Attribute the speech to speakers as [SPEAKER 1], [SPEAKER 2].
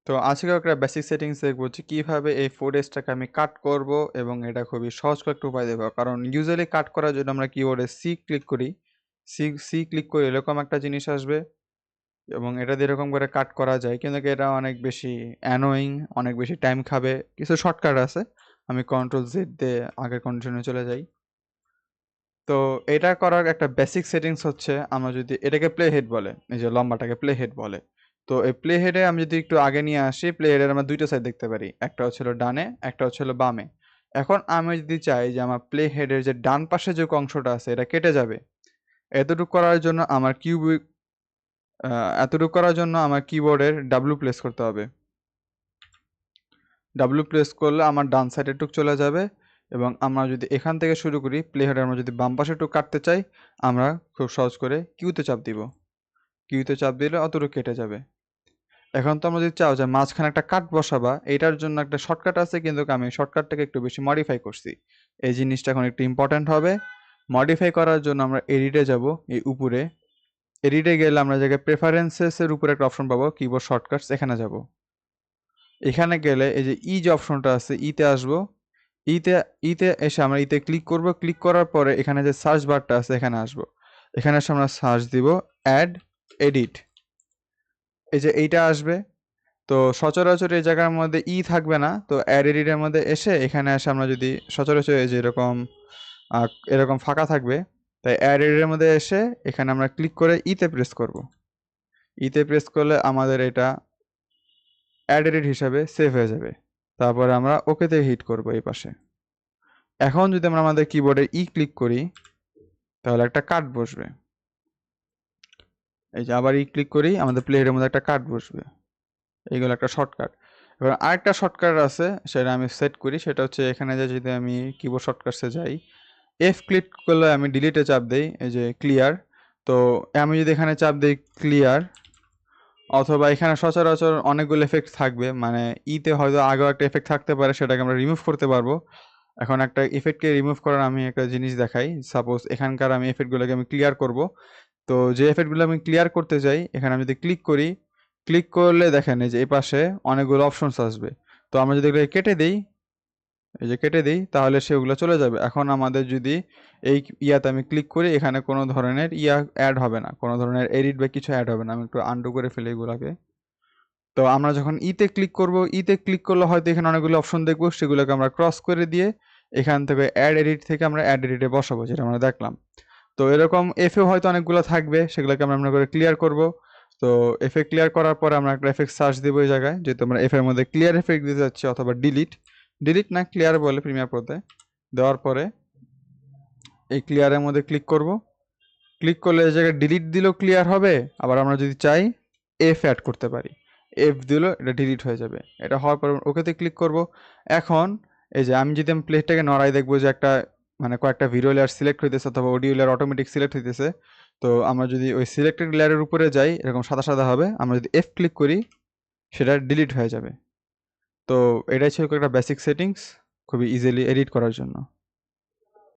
[SPEAKER 1] তো আজকে একটা বেসিক সেটিংস দেখবো যে কিভাবে এই ফুটেজটাকে আমি কাট করব এবং এটা খুবই সহজ করে একটা উপায় দেবো। কারণ ইউজুয়ালি কাট করার জন্য আমরা কিবোর্ডে সি ক্লিক করি। সি ক্লিক করে এরকম একটা জিনিস আসবে এবং এটা দিয়ে এরকম করে কাট করা যায়। কিন্তু এটা অনেক বেশি অ্যানোয়িং, অনেক বেশি টাইম খাবে। কিছু শর্টকাট আছে। আমি কন্ট্রোল জেড দিয়ে আগের কন্ডিশনে চলে যাই। তো এটা করার একটা বেসিক সেটিংস হচ্ছে আমরা যদি এটাকে প্লে হেড বলে, এই যে লম্বাটাকে প্লে হেড বলে। তো এই প্লে হেডে আমি যদি একটু আগে নিয়ে আসি, প্লে হেডের আমরা দুইটা সাইড দেখতে পারি, একটা হচ্ছিল ডানে, একটা হচ্ছিল বামে। এখন আমি যদি চাই যে আমার প্লে হেডের যে ডান পাশে যে অংশটা আছে এটা কেটে যাবে, এতটুকু করার জন্য আমার এতটুকু করার জন্য আমার কিবোর্ডের ডাব্লিউ প্রেস করতে হবে। ডাব্লিউ প্রেস করলে আমার ডান সাইডে টুক চলে যাবে এবং আমরা যদি এখান থেকে শুরু করি, প্লে হেডে আমরা যদি বাম পাশে টুক কাটতে চাই, আমরা খুব সহজ করে কিউতে চাপ দিব। কিউতে চাপ দিলে অতটুকু কেটে যাবে। এখন তো আমরা যদি চাও যে মাঝখানে একটা কাট বসাবা, এটার জন্য একটা শর্টকাট আছে, কিন্তু আমি শর্টকাটটাকে একটু বেশি মডিফাই করছি। এই জিনিসটা এখন একটু ইম্পর্ট্যান্ট হবে। মডিফাই করার জন্য আমরা এডিটে যাব, এই উপরে এডিটে গেলে আমরা জায়গায় প্রেফারেন্সেসের উপরে একটা অপশন পাবো, কিবোর্ড শর্টকাটস, এখানে যাব। এখানে গেলে এই যে যে অপশনটা আছে, ইতে আসবো। ইতে ইতে এসে আমরা ইতে ক্লিক করব। ক্লিক করার পরে এখানে যে সার্চ বারটা আছে এখানে আসবো। এখানে এসে আমরা সার্চ দিব অ্যাড এডিট। এই যে এইটা আসবে। তো সচরাচর এই জায়গার মধ্যে থাকবে না, তো অ্যাড এডিটের মধ্যে এসে এখানে এসে আমরা যদি সচরাচর এই যে এরকম ফাঁকা থাকবে, তাই অ্যাড এডিটের মধ্যে এসে এখানে আমরা ক্লিক করে ইতে প্রেস করব। ইতে প্রেস করলে আমাদের এটা অ্যাড এডিট হিসাবে সেভ হয়ে যাবে। তারপরে আমরা ওকেতে হিট করব এই পাশে। এখন যদি আমরা আমাদের কিবোর্ডে ক্লিক করি, তাহলে একটা কাট বসবে। এই যে আবার ক্লিক করি, আমাদের প্লেয়ারের মধ্যে একটা কাট বসবে। এইগুলো একটা শর্টকাট। এবার আরেকটা শর্টকাট আছে, সেটা আমি সেট করি। সেটা হচ্ছে এখানে যে যদি আমি কিবোর্ড শর্টকাটসে যাই, এফ ক্লিক করলে আমি ডিলিটে চাপ দেই, এই যে ক্লিয়ার। তো আমি যদি এখানে চাপ দিই ক্লিয়ার, অথবা এখানে সচরাচর অনেকগুলো এফেক্ট থাকবে, মানে ইতে হয়তো আগেও একটা এফেক্ট থাকতে পারে, সেটাকে আমরা রিমুভ করতে পারবো। এখন একটা ইফেক্টকে রিমুভ করার আমি একটা জিনিস দেখাই। সাপোজ এখানকার আমি এফেক্টগুলোকে আমি ক্লিয়ার করব। তো যে এফেক্টগুলো আমি ক্লিয়ার করতে চাই, এখানে আমি যদি ক্লিক করি, ক্লিক করলে দেখেন এই যে এই পাশে অনেকগুলো অপশনস আসবে। তো আমরা যদি এগুলো কেটে দিই, এই যে কেটে দিই, তাহলে সেগুলো চলে যাবে। এখন আমাদের যদি এই ইয়াতে আমি ক্লিক করি, এখানে কোনো ধরনের অ্যাড হবে না, কোনো ধরনের এডিট বা কিছু অ্যাড হবে না। আমি একটু আন্ডু করে ফেলি এগুলাকে। তো আমরা যখন ইতে ক্লিক করব, ইতে ক্লিক করলে হয়তো এখানে অনেকগুলো অপশন দেখবো, সেগুলোকে আমরা ক্রস করে দিয়ে এখান থেকে অ্যাড এডিট থেকে আমরা অ্যাড এডিটে বসাবো, যেটা আমরা দেখলাম। তো এরকম এফে হয়তো অনেকগুলো থাকবে, সেগুলোকে আমরা করে ক্লিয়ার করব। তো এফে ক্লিয়ার করার পরে আমরা একটা এফেক্ট সার্চ দিব এই জায়গায়, যেহেতু আমরা এফের মধ্যে ক্লিয়ার এফেক্ট দিতে যাচ্ছি, অথবা ডিলিট না ক্লিয়ার বলে প্রিমিয়ার প্রোতে। দেওয়ার পরে এই ক্লিয়ারের মধ্যে ক্লিক করব। ক্লিক করলে এই জায়গায় ডিলিট দিলেও ক্লিয়ার হবে, আবার আমরা যদি চাই এফ অ্যাড করতে পারি, এফ দিলেও এটা ডিলিট হয়ে যাবে। এটা হওয়ার পর ওকেতে ক্লিক করব। এখন এই যে আমি যদি প্লেটটাকে নড়াই, দেখবো যে একটা মানে কয়েকটা ভিডিও লেয়ার সিলেক্ট হইতেছে, অথবা অডিও লেয়ার অটোমেটিক সিলেক্ট হইতেছে। তো আমরা যদি ওই সিলেক্টেড লেয়ারের উপরে যাই, এরকম সাদা সাদা হবে। আমরা যদি এফ ক্লিক করি, সেটা ডিলিট হয়ে যাবে। তো এটাই ছিল একটা বেসিক সেটিংস, খুবই ইজিলি এডিট করার জন্য।